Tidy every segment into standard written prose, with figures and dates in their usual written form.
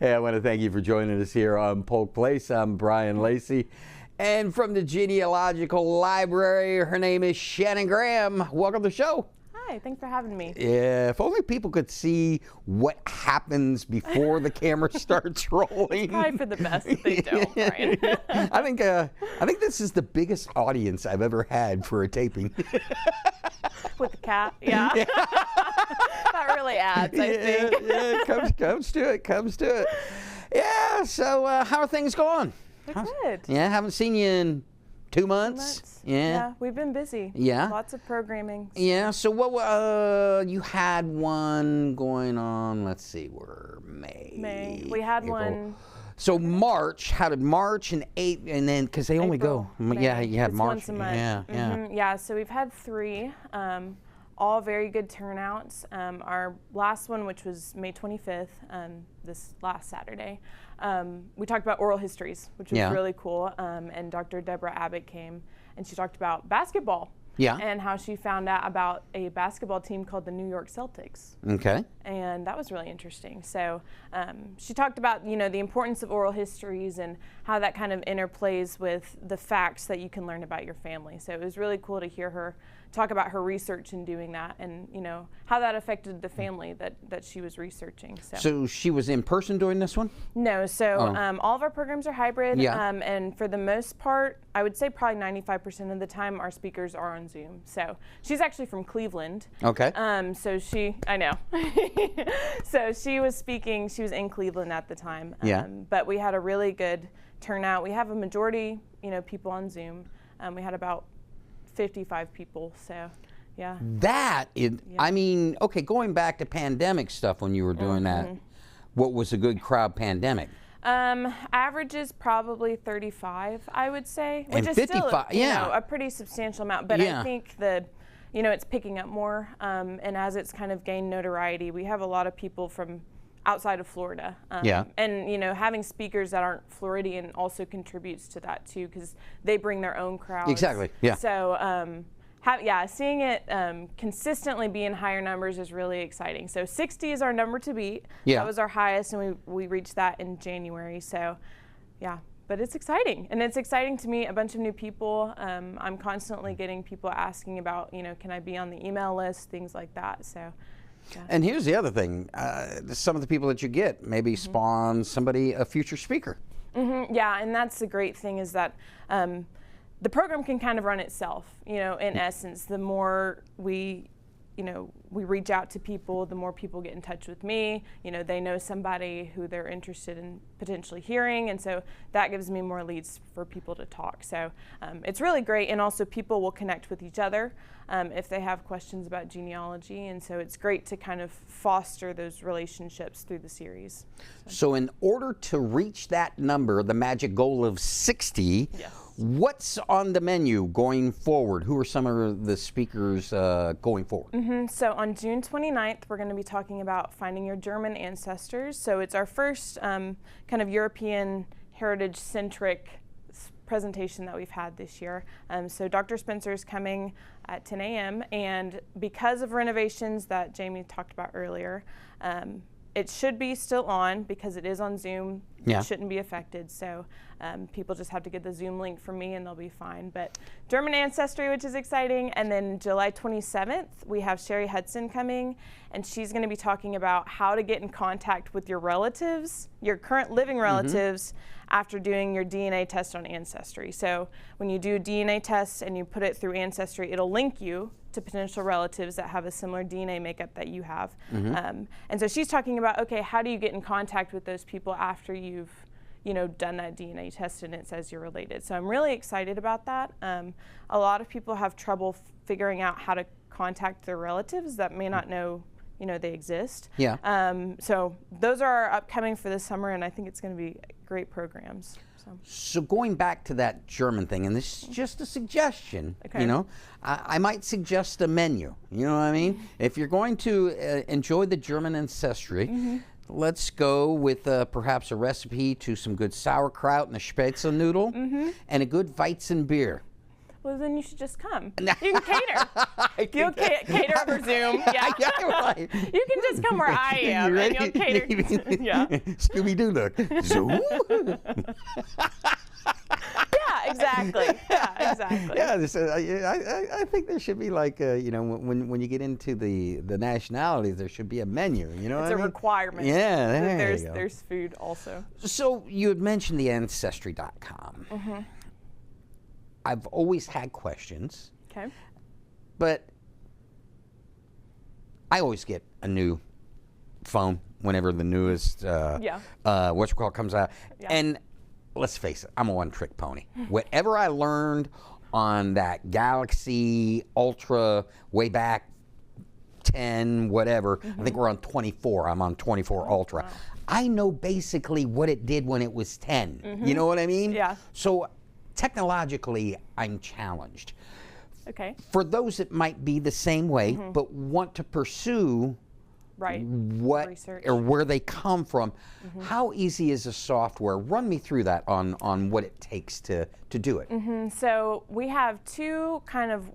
Hey, I want to thank you for joining us here on Polk Place. I'm Brian Lacey. And from the Genealogical Library, her name is Shannon Graham. Welcome to the show. Hi, thanks for having me. Yeah, if only people could see what happens before the camera starts rolling. Probably for the best if they don't, Brian. I think this is the biggest audience I've ever had for a taping. With the cat, yeah. That really adds, I think. Yeah, comes to it. Yeah, so how are things going? They're good. Yeah, haven't seen you in 2 months. Yeah, we've been busy. Yeah. Lots of programming. Yeah, so what, you had one going on, let's see, we're May. We had April. one. So March, how did March and and then, because they only April, go, May. yeah, you had It's March. once a month. Yeah. Yeah, so we've had 3, all very good turnouts. Our last one, which was May 25th, this last Saturday, we talked about oral histories, which was really cool. And Dr. Deborah Abbott came and she talked about basketball. Yeah. And how she found out about a basketball team called the New York Celtics. Okay. And that was really interesting. So she talked about, the importance of oral histories and how that kind of interplays with the facts that you can learn about your family. So it was really cool to hear her talk about her research in doing that and, how that affected the family that she was researching. So she was in person doing this one? No, so all of our programs are hybrid. Yeah. And for the most part, I would say probably 95% of the time our speakers are on Zoom. So she's actually from Cleveland. Okay. So I know. So she was speaking, she was in Cleveland at the time. But we had a really good turnout. We have a majority, people on Zoom. We had about 55 people, so yeah. That is, I mean, okay, going back to pandemic stuff when you were doing that, what was a good crowd pandemic? Average is probably 35, I would say, which is 55, still a pretty substantial amount, but I think it's picking up more, and as it's kind of gained notoriety, we have a lot of people from outside of Florida. And, having speakers that aren't Floridian also contributes to that too, because they bring their own crowds. Exactly, yeah. So, seeing it consistently be in higher numbers is really exciting. So 60 is our number to beat. Yeah. That was our highest, and we reached that in January. So, yeah. But it's exciting, and it's exciting to meet a bunch of new people. I'm constantly getting people asking about, can I be on the email list, things like that. So. Yeah. And here's the other thing, some of the people that you get maybe spawn a future speaker. Yeah, and that's the great thing is that the program can kind of run itself, in essence. The more we reach out to people, the more people get in touch with me. They know somebody who they're interested in potentially hearing, and so that gives me more leads for people to talk. So it's really great, and also people will connect with each other if they have questions about genealogy, and so it's great to kind of foster those relationships through the series. So in order to reach that number, the magic goal of 60, what's on the menu going forward? Who are some of the speakers going forward? So on June 29th, we're going to be talking about finding your German ancestors. So it's our first kind of European heritage-centric presentation that we've had this year. So Dr. Spencer's coming at 10 a.m. and because of renovations that Jamie talked about earlier, it should be still on because it is on Zoom. Yeah. It shouldn't be affected. So people just have to get the Zoom link from me and they'll be fine. But German ancestry, which is exciting. And then July 27th, we have Sherry Hudson coming, and she's going to be talking about how to get in contact with your relatives, your current living relatives, after doing your DNA test on Ancestry. So when you do DNA tests and you put it through Ancestry, it'll link you to potential relatives that have a similar DNA makeup that you have. And so she's talking about, okay, how do you get in contact with those people after you've done that DNA test and it says you're related. So I'm really excited about that. A lot of people have trouble figuring out how to contact their relatives that may not know they exist. So those are our upcoming for this summer, and I think it's going to be great programs. So going back to that German thing, and this is just a suggestion, I might suggest a menu, you know what I mean? If you're going to enjoy the German ancestry, let's go with perhaps a recipe to some good sauerkraut and a spätzle noodle and a good Weizen beer. Well, then you should just come. You can cater. You'll cater over Zoom. Yeah. right. You can just come where I am, and you'll cater. Yeah. Scooby-Doo look. Zoom. Yeah, exactly. Yeah, exactly. Yeah, I think there should be like, when you get into the nationalities, there should be a menu. You know, it's a requirement. Yeah, there's food also. So you had mentioned the Ancestry.com. Mm-hmm. I've always had questions. Okay. But I always get a new phone whenever the newest comes out. Yeah. And let's face it, I'm a one-trick pony. Whatever I learned on that Galaxy Ultra way back 10, whatever, I think we're on 24. I'm on 24 Ultra. Wow. I know basically what it did when it was 10. You know what I mean? Yeah. So technologically, I'm challenged. Okay. For those that might be the same way, but want to pursue what research or where they come from, how easy is the software? Run me through that on what it takes to do it. So we have two kind of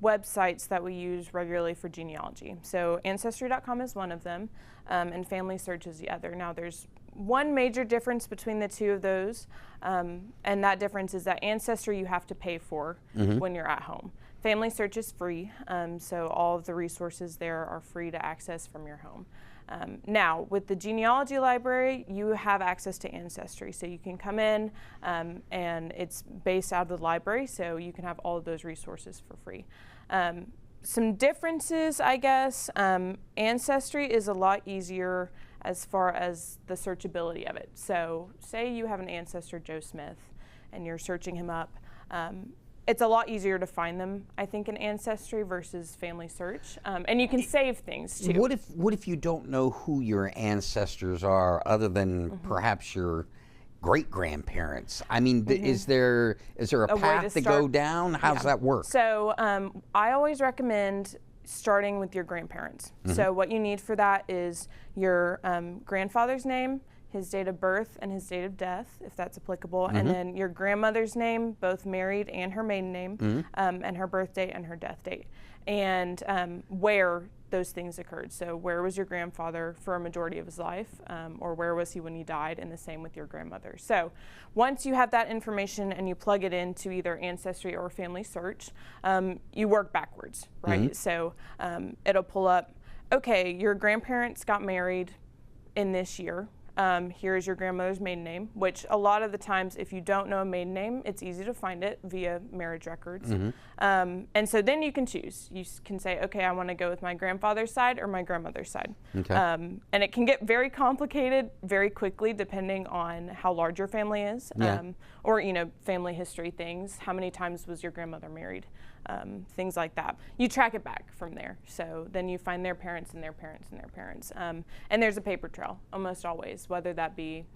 websites that we use regularly for genealogy. So Ancestry.com is one of them, and Family Search is the other. Now there's one major difference between the two of those, and that difference is that Ancestry you have to pay for when you're at home. Family Search is free, so all of the resources there are free to access from your home. Now, with the genealogy library, you have access to Ancestry, so you can come in and it's based out of the library, so you can have all of those resources for free. Some differences, I guess, Ancestry is a lot easier as far as the searchability of it. So say you have an ancestor, Joe Smith, and you're searching him up. It's a lot easier to find them, I think, in Ancestry versus Family Search. And you can save things too. What if you don't know who your ancestors are other than perhaps your great-grandparents? I mean, is there a path to go down? How does that work? So I always recommend starting with your grandparents. So what you need for that is your grandfather's name, his date of birth, and his date of death, if that's applicable, and then your grandmother's name, both married and her maiden name, and her birth date and her death date, and where those things occurred. So where was your grandfather for a majority of his life, or where was he when he died, and the same with your grandmother. So once you have that information and you plug it into either Ancestry or Family Search, you work backwards, right? So it'll pull up, okay, your grandparents got married in this year. Here's your grandmother's maiden name, which a lot of the times, if you don't know a maiden name, it's easy to find it via marriage records. And so then you can choose. You can say, okay, I want to go with my grandfather's side or my grandmother's side. Okay. And it can get very complicated very quickly depending on how large your family is, or family history things. How many times was your grandmother married? Things like that. You track it back from there. So then you find their parents and their parents and their parents. And there's a paper trail almost always, whether that be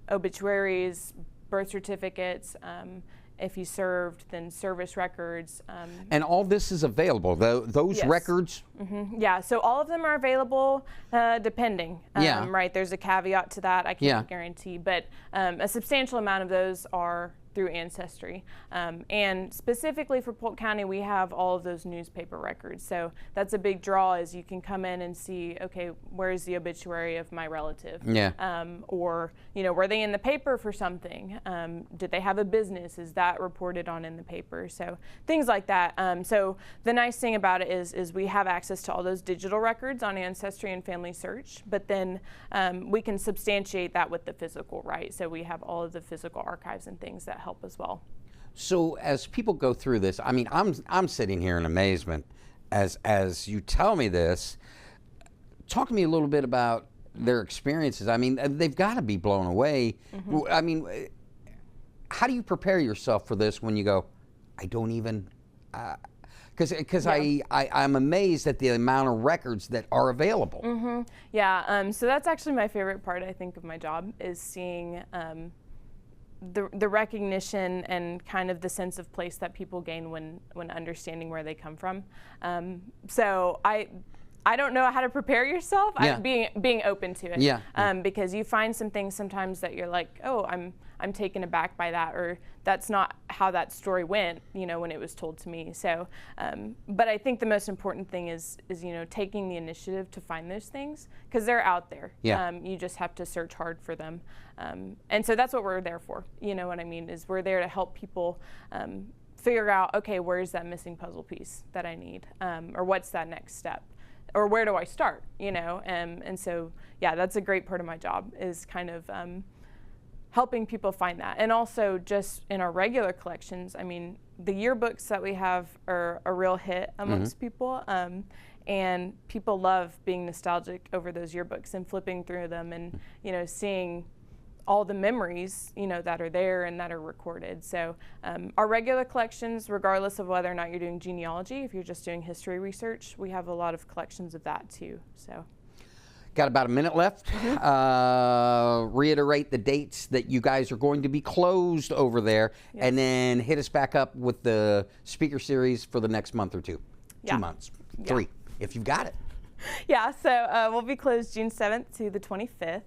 obituaries, birth certificates, if you served, then service records. And all this is available, those records? Yeah, so all of them are available depending. Right, there's a caveat to that, I can't guarantee, but a substantial amount of those are through Ancestry. And specifically for Polk County, we have all of those newspaper records. So that's a big draw, is you can come in and see, okay, where's the obituary of my relative? Or, were they in the paper for something? Did they have a business? Is that reported on in the paper? So things like that. So the nice thing about it is we have access to all those digital records on Ancestry and Family Search, but then we can substantiate that with the physical, right? So we have all of the physical archives and things that help as well. So as people go through this, I mean, I'm sitting here in amazement as you tell me this. Talk to me a little bit about their experiences. I mean, they've got to be blown away. I mean, how do you prepare yourself for this when you go, I don't even, because I'm amazed at the amount of records that are available. Yeah, so that's actually my favorite part, I think, of my job, is seeing the recognition and kind of the sense of place that people gain when understanding where they come from. So I don't know how to prepare yourself. Being open to it. Because you find some things sometimes that you're like, oh, I'm I'm taken aback by that, or that's not how that story went, you know, when it was told to me. So, but I think the most important thing is you know, taking the initiative to find those things, because they're out there. Yeah. You just have to search hard for them. And so that's what we're there for. You know what I mean? Is we're there to help people figure out, okay, where's that missing puzzle piece that I need? Or what's that next step? Or where do I start, you know? And so, yeah, that's a great part of my job, is kind of helping people find that. And also just in our regular collections, I mean, the yearbooks that we have are a real hit amongst people. And people love being nostalgic over those yearbooks and flipping through them and, you know, seeing all the memories, you know, that are there and that are recorded. So our regular collections, regardless of whether or not you're doing genealogy, if you're just doing history research, we have a lot of collections of that too. So. Got about a minute left. Reiterate the dates that you guys are going to be closed over there, Yes. and then hit us back up with the speaker series for the next month or two. Yeah. 2 months, Yeah. 3, if you've got it. Yeah, so we'll be closed June 7th to the 25th.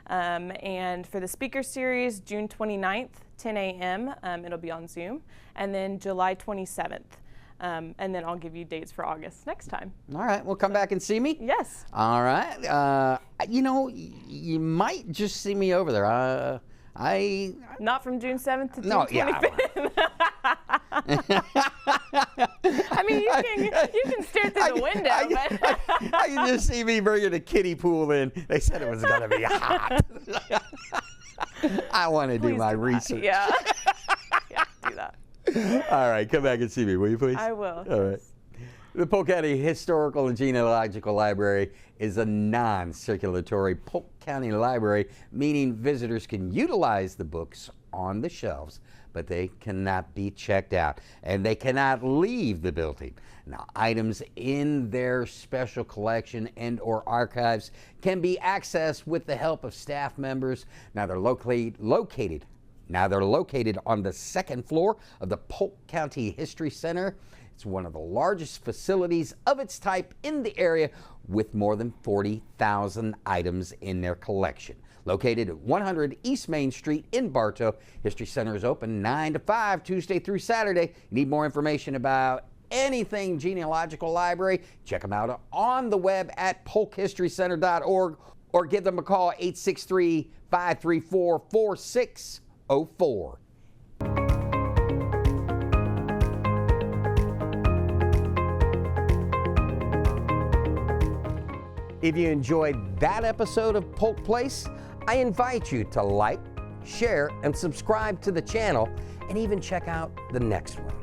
And for the speaker series, June 29th, 10 a.m., it'll be on Zoom. And then July 27th. And then I'll give you dates for August next time. All right, well, come back and see me. Yes. All right. You know, you might just see me over there. Not from June 7th to June No, 25th. I mean, you can stare through the window, but I can just see me bringing a kiddie pool in. They said it was going to be hot. I want to do my research. Yeah. Yeah, do that. All right, come back and see me, will you please? I will. All right. The Polk County Historical and Genealogical Library is a non-circulatory Polk County library, meaning visitors can utilize the books on the shelves, but they cannot be checked out, and they cannot leave the building. Now, items in their special collection and or archives can be accessed with the help of staff members. Now, they're located on the second floor of the Polk County History Center. It's one of the largest facilities of its type in the area, with more than 40,000 items in their collection. Located at 100 East Main Street in Bartow, History Center is open 9 to 5, Tuesday through Saturday. Need more information about anything Genealogical Library? Check them out on the web at polkhistorycenter.org, or give them a call, 863-534-4604. If you enjoyed that episode of Polk Place, I invite you to like, share, and subscribe to the channel, and even check out the next one.